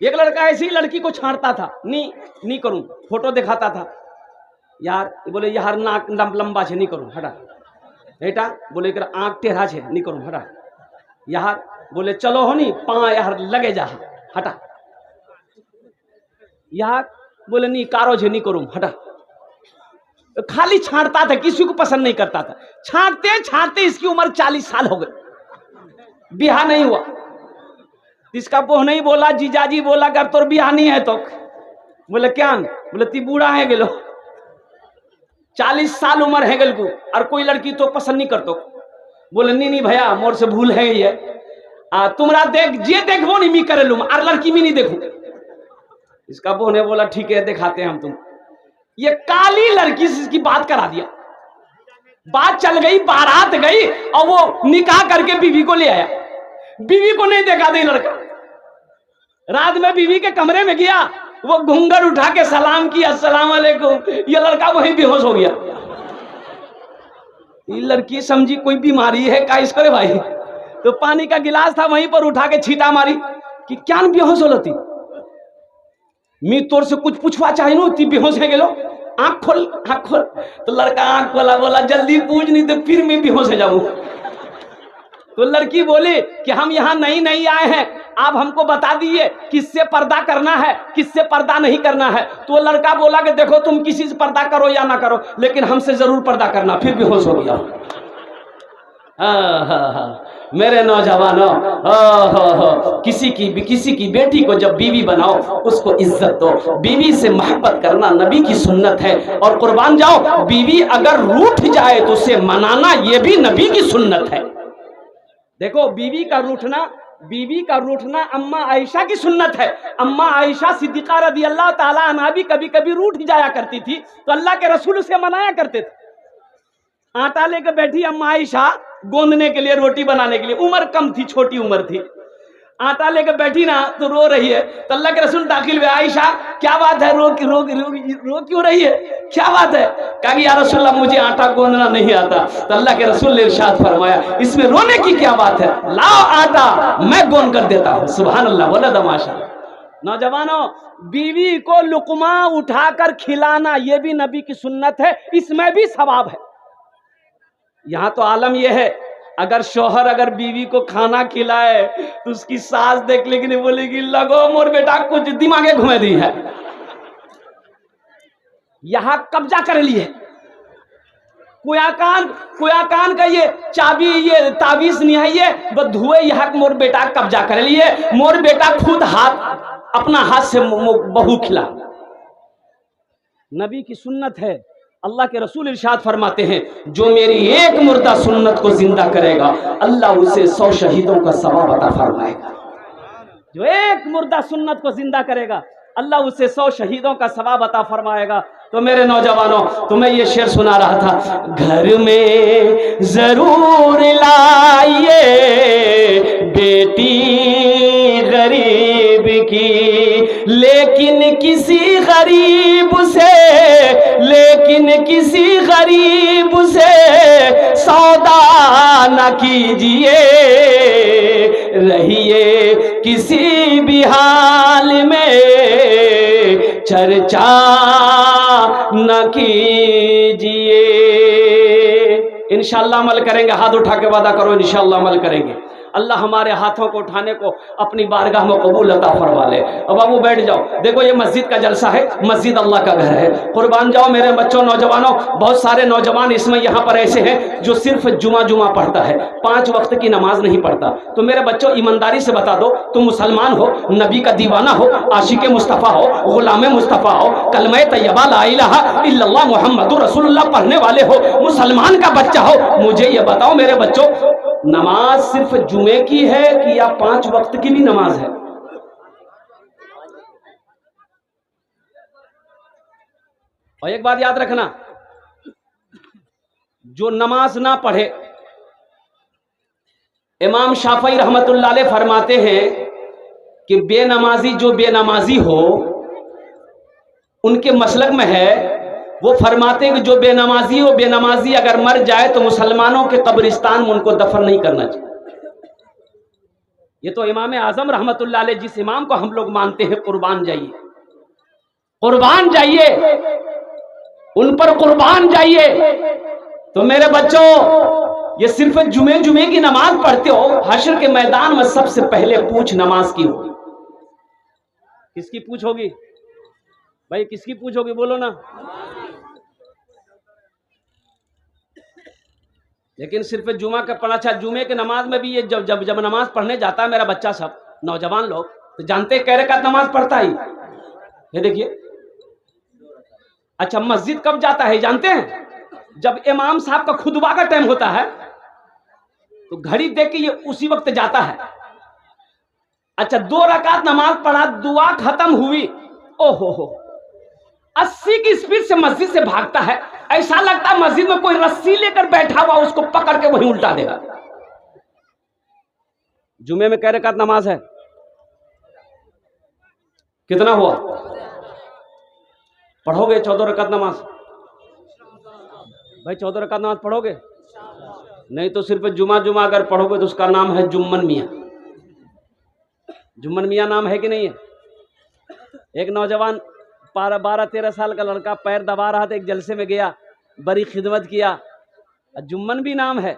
एक लड़का ऐसी लड़की को छांटता था, नहीं करूं, फोटो दिखाता था, यार बोले यार नाक लंबा छे, नहीं करूं, हटा। बेटा बोले कर आँख टेढ़ा छे, नहीं करूं, हटा। यार बोले चलो हो नहीं पाँ यार लगे जा, हटा। यार बोले नहीं कारो छे, नहीं करूं, हटा। खाली छांटता था, किसी को पसंद नहीं करता था। छांटते छांटते इसकी उम्र 40 साल हो गई, बियाह नहीं हुआ। इसका पोह नहीं बोला, जीजाजी बोला कर तोर बियाह नहीं है तो। बोले क्या? बोले ती बूढ़ा है गेलो, 40 साल उम्र है गेल को, और कोई लड़की तो पसंद नहीं करतो। बोले नहीं भैया मोर से भूल है ये, तुमरा देख जे देखो नहीं मी करे लूम, और लड़की में नहीं देखू। इसका पोह ने बोला ठीक है दिखाते हैं हम तुम। ये काली लड़की से इसकी बात करा दिया, बात चल गई, बारात गई, और वो निकाह करके बीवी को ले आया। बीवी को नहीं देखा दे लड़का। रात में बीवी के कमरे में गया, वो घूंघट उठा के सलाम किया, अस्सलाम वालेकुम। ये लड़का वहीं बेहोश हो गया। ये लड़की समझी कोई बीमारी है का इसको भाई, तो पानी का गिलास था वहीं पर उठा के छीटा मारी कि क्या बेहोश हो लती। मी तोर से कुछ पूछवा चाहिए नो, ती बेहोश है गेलो, आंख खोल आंख खोल। तो लड़का आंख खोला, बोला जल्दी पूछ नहीं तो फिर मैं बेहोश हो जाऊं। तो लड़की बोली कि हम यहाँ नहीं आए हैं, आप हमको बता दीजिए किससे पर्दा करना है, किससे पर्दा नहीं करना है। तो लड़का बोला कि देखो तुम किसी से पर्दा करो या ना करो, लेकिन हमसे जरूर पर्दा करना। फिर बेहोश हो गया। मेरे नौजवानों, किसी की बेटी को जब बीवी बनाओ उसको इज्जत दो, बीवी से मोहब्बत करना नबी की सुन्नत है। और कुर्बान जाओ, बीवी अगर रूठ जाए तो उसे मनाना ये भी नबी की सुन्नत है। देखो बीवी का रूठना अम्मा आयशा की सुन्नत है। अम्मा आयशा सिद्दीक़ा रज़ी अल्लाह ताला अन्हा भी कभी कभी रूठ जाया करती थी, तो अल्लाह के रसूल उसे मनाया करते थे। आटा लेकर बैठी अम्मा आयशा गोंदने के लिए, रोटी बनाने के लिए, उम्र कम थी, छोटी उम्र थी। आटा लेकर बैठी ना तो रो रही है, तो अल्लाह के रसूल दाखिल हुए, आयशा क्या बात है, रो क्यों रही है, क्या बात है? कहा कि या रसूलल्लाह मुझे आटा गोंदना नहीं आता। तो अल्लाह के रसूल ने इरशाद फरमाया, इसमें रोने की क्या बात है, लाओ आटा मैं गोंद कर देता हूँ। सुभान अल्लाह, बोला तमाशा। नौजवानों, बीवी को लुकमा उठाकर खिलाना ये भी नबी की सुन्नत है, इसमें भी सवाब है। यहाँ तो आलम यह है, अगर शौहर अगर बीवी को खाना खिलाए तो उसकी सास देख लेगी, नहीं बोलेगी लगो मोर बेटा कुछ दिमागे घुमा दी है। यहां कब्जा कर लिए, कुयाकान का ये चाबी, ये ताबीज नहीं है, ये बधुए यहाँ मोर बेटा कब्जा कर लिए। मोर बेटा खुद अपना हाथ से बहू खिला। नबी की सुन्नत है। अल्लाह के रसूल इरशाद फरमाते हैं, जो मेरी एक मुर्दा सुन्नत को जिंदा करेगा अल्लाह उसे 100 शहीदों का सवाब अता फरमाएगा। जो एक मुर्दा सुन्नत को जिंदा करेगा अल्लाह उसे 100 शहीदों का सवाब अता फरमाएगा। तो मेरे नौजवानों, तुम्हें ये शेर सुना रहा था, घर में जरूर लाइए बेटी गरीब की, लेकिन किसी गरीब से सौदा न कीजिए, रहिए किसी भी हाल में चर्चा न कीजिए। इंशाअल्लाह अमल करेंगे। हाथ उठा के वादा करो, इंशाअल्लाह अमल करेंगे। अल्लाह हमारे हाथों को उठाने को अपनी बारगाह में कबूल अता फरमा ले। अब बाबू बैठ जाओ, देखो ये मस्जिद का जलसा है, मस्जिद अल्लाह का घर है। कुर्बान जाओ मेरे बच्चों, नौजवानों। बहुत सारे नौजवान इसमें यहाँ पर ऐसे हैं जो सिर्फ जुमा पढ़ता है, 5 वक्त की नमाज नहीं पढ़ता। तो मेरे बच्चों ईमानदारी से बता दो, तुम मुसलमान हो, नबी का दीवाना हो, आशिक मुस्तफ़ा हो, गुलाम मुस्तफ़ा हो, कलमे तैयबा ला इलाहा इल्लल्लाह मुहम्मदुर रसूलुल्लाह पढ़ने वाले हो, मुसलमान का बच्चा हो, मुझे ये बताओ मेरे बच्चों, नमाज सिर्फ जुमे की है कि या 5 वक्त की भी नमाज है? और एक बात याद रखना, जो नमाज ना पढ़े, इमाम शाफई रहमतुल्लाह अलैह फरमाते हैं कि जो बेनमाजी हो, उनके मसलक में है, वो फरमाते हैं कि जो बेनमाजी अगर मर जाए तो मुसलमानों के कब्रिस्तान में उनको दफन नहीं करना चाहिए। ये तो इमाम आजम रहमतुल्लाह अलैह, जिस इमाम को हम लोग मानते हैं, कुर्बान जाइए, कुर्बान जाइए, उन पर कुर्बान जाइए। तो मेरे बच्चों, ये सिर्फ जुमे जुमे की नमाज पढ़ते हो, हश्र के मैदान में सबसे पहले पूछ नमाज की होगी। किसकी पूछ होगी भाई, किसकी पूछ होगी, बोलो ना। लेकिन सिर्फ जुमा का पढ़ा, अच्छा जुमे के नमाज में भी ये जब जब जब नमाज पढ़ने जाता है मेरा बच्चा, सब नौजवान लोग तो जानते कै रकात नमाज पढ़ता ही, ये देखिए। अच्छा मस्जिद कब जाता है जानते हैं? जब इमाम साहब का खुतबा का टाइम होता है तो घड़ी देख के ये उसी वक्त जाता है। अच्छा 2 रकात नमाज पढ़ा, दुआ खत्म हुई, ओहो हो 80 की स्पीड से मस्जिद से भागता है, ऐसा लगता है मस्जिद में कोई रस्सी लेकर बैठा हुआ, उसको पकड़ के वहीं उल्टा देगा। जुमे में कै रकात नमाज है? कितना हुआ? पढ़ोगे 14 रकात नमाज? भाई 14 रकात नमाज पढ़ोगे? नहीं तो सिर्फ जुमा जुमा अगर पढ़ोगे तो उसका नाम है जुम्मन मियाँ। जुम्मन मियाँ नाम है कि नहीं है? एक नौजवान 12-13 साल का लड़का पैर दबा रहा था, एक जलसे में गया, बड़ी खिदमत किया, जुम्मन भी नाम है,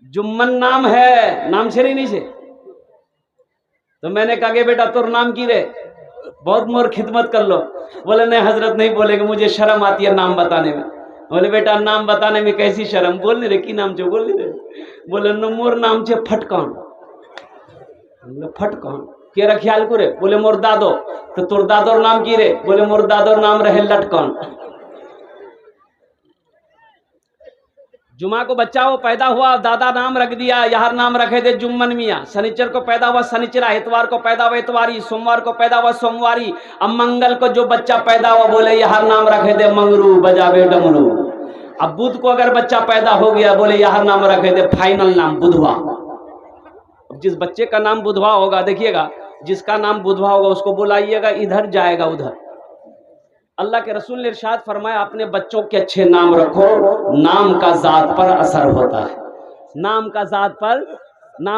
जुम्मन नाम है, नाम से नहीं से। तो मैंने कहा बेटा तोर नाम की रे, बहुत मोर खिदमत कर लो। बोले नहीं हजरत नहीं बोलेंगे, मुझे शर्म आती है नाम बताने में। बोले बेटा नाम बताने में कैसी शर्म, बोल नहीं रे की नाम छे, बोल नहीं रे। बोले न मोर नाम छे फटकान। फटकान के ख्याल को रे? बोले मोर दादो। तो तोर दादोर नाम की रे? बोले मोर दादोर नाम रहे लटकान। जुमा को बच्चा वो पैदा हुआ, दादा नाम रख दिया, यार नाम रखे थे जुम्मन मियाँ। शनिचर को पैदा हुआ शनिचरा, इतवार को पैदा हुआ इतवारी, सोमवार को पैदा हुआ सोमवारी। अब मंगल को जो बच्चा पैदा हुआ बोले यार नाम रखे थे मंगरू, बजावे डमरू। अब बुध को अगर बच्चा पैदा हो गया बोले यार नाम रखे थे फाइनल नाम बुधवा। अब जिस बच्चे का नाम बुधवा होगा, देखिएगा जिसका नाम बुधवा होगा उसको बुलाइएगा, इधर जाएगा उधर। अल्लाह के रसूल ने इरशाद फरमाया अपने बच्चों के अच्छे नाम रखो, नाम का जात पर असर होता है, नाम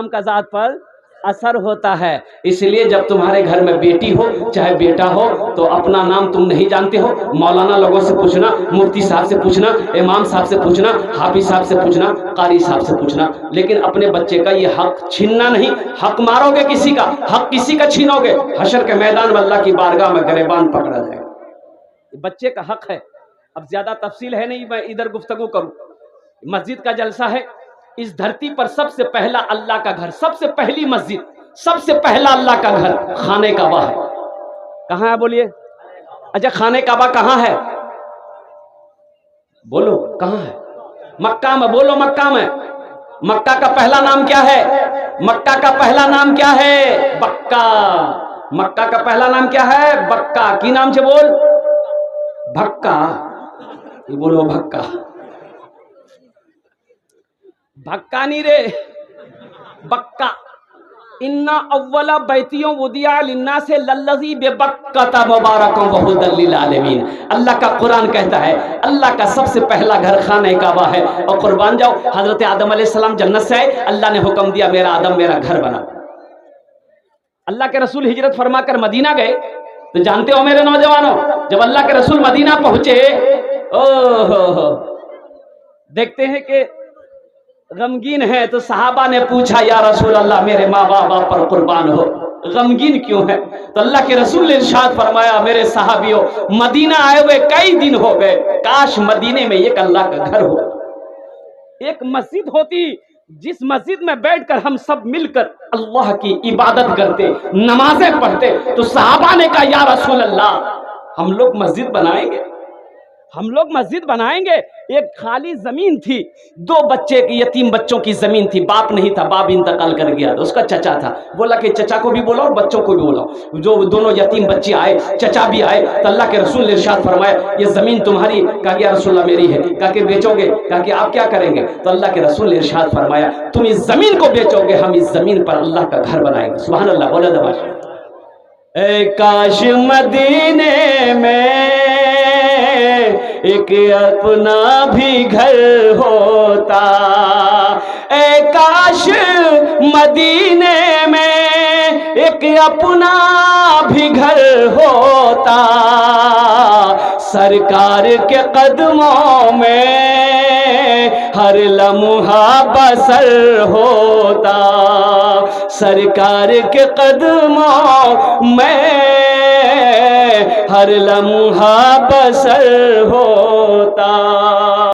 का जात पर असर होता है। इसलिए जब तुम्हारे घर में बेटी हो चाहे बेटा हो तो अपना नाम तुम नहीं जानते हो, मौलाना लोगों से पूछना, मुफ्ती साहब से पूछना, इमाम साहब से पूछना, हाफिज साहब से पूछना, कारी साहब से पूछना। लेकिन अपने बच्चे का ये हक छीनना नहीं। हक मारोगे किसी का, हक किसी का छीनोगे, हशर के मैदान में अल्लाह की बारगाह में गिरबान पकड़ा जाएगा। बच्चे का हक है। अब ज्यादा तफसील है नहीं, मैं इधर गुफ्तगू करूं। मस्जिद का जलसा है, इस धरती पर सबसे पहला अल्लाह का घर, सबसे पहली मस्जिद, सबसे पहला अल्लाह का घर खाने काबा है। कहाँ है बोलिए? अच्छा खाने काबा कहाँ है? बोलो कहाँ है? मक्का में। बोलो मक्का में। मक्का का पहला नाम क्या है? मक्का का पहला नाम क्या है? बक्का। मक्का का पहला नाम क्या है? बक्का। की नाम से बोल? भक्का। ये बोलो भक्का। भक्का नहीं रे, बक्का। इन्ना अव्वला बैतियों वुदिया लिन्ना से लल्लज़ी बेबक्कता मुबारकम व हुदल लिल आलमीन। अल्लाह का कुरान कहता है अल्लाह का सबसे पहला घर खाने काबा है। और कुर्बान जाओ, हजरत आदम अलैहिस्सलाम जन्नत से आए, अल्लाह ने हुक्म दिया मेरा आदम मेरा घर बना। अल्लाह के रसूल हिजरत फरमा कर मदीना गए, तो जानते हो मेरे नौजवानों, जब अल्लाह के रसूल मदीना पहुंचे, ओहो देखते हैं कि गमगीन है। तो सहाबा ने पूछा या रसूल अल्लाह मेरे माँ बाप पर कुर्बान हो, गमगीन क्यों है? तो अल्लाह के रसूल ने इरशाद फरमाया मेरे सहाबियों, मदीना आए हुए कई दिन हो गए, काश मदीने में एक अल्लाह का घर हो, एक मस्जिद होती जिस मस्जिद में बैठकर हम सब मिलकर अल्लाह की इबादत करते, नमाजें पढ़ते। तो सहाबा ने कहा या रसूल अल्लाह हम लोग मस्जिद बनाएंगे, हम लोग मस्जिद बनाएंगे। एक खाली जमीन थी, 2 बच्चे की यतीम बच्चों की जमीन थी, बाप नहीं था, बाप इंतकाल कर गया था, उसका चचा था। बोला कि चचा को भी बोलो और बच्चों को भी बोलो। जो दोनों यतीम बच्चे आए, चचा भी आए, तो अल्लाह के रसूल ने इरशाद फरमाया ये जमीन तुम्हारी? कहा कि या रसूल मेरी है। कहा कि बेचोगे? कहा कि आप क्या करेंगे? तो अल्लाह के रसूल ने इरशाद फरमाया तुम इस जमीन को बेचोगे, हम इस जमीन पर अल्लाह का घर बनाएंगे। सुभान अल्लाह। बोला दबाश काश मदीने में एक अपना भी घर होता, काश मदीने में एक अपना भी घर होता, सरकार के कदमों में हर लम्हा बसर होता, सरकार के कदमों में हर लम्हा बसर होता।